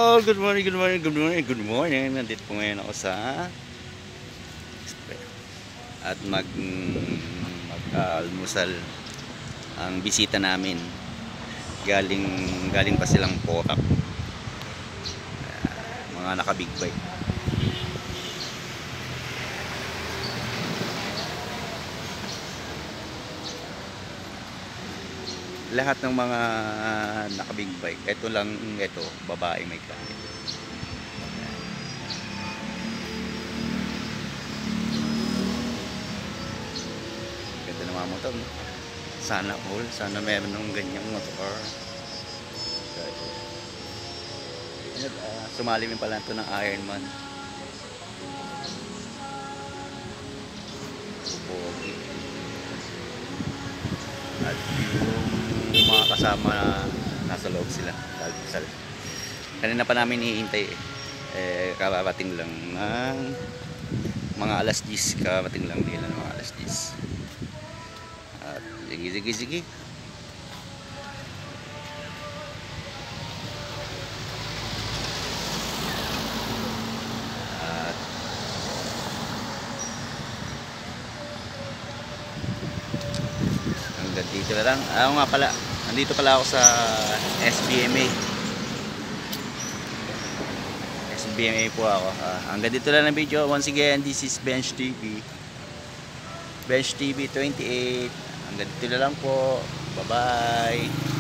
Oh, good morning, good morning, good morning, good morning. Nandito po ngayon ako sa at mag-almusal ang bisita namin. Galing galing pa silang Porac. Mga naka-big bike. Lahat ng mga naka-big bike. Ito lang, ito, babae may gamit. Ganda ng mga motor, no? Sana all, sana meron ng ganyang motor. Sumalim pala ito ng Ironman. Pogi. At yung mga kasama na nasa loob sila. Kanina pa namin hihintay karating lang ng mga alas 10. Karating lang nila ng mga alas 10. At sige. At hanggang dito na lang. Ako nga pala, nandito pala ako sa SBMA. SBMA po ako. Hanggang dito lang ang video. Once again, this is Bench TV. Bench TV 28. Hanggang dito na lang po. Bye bye.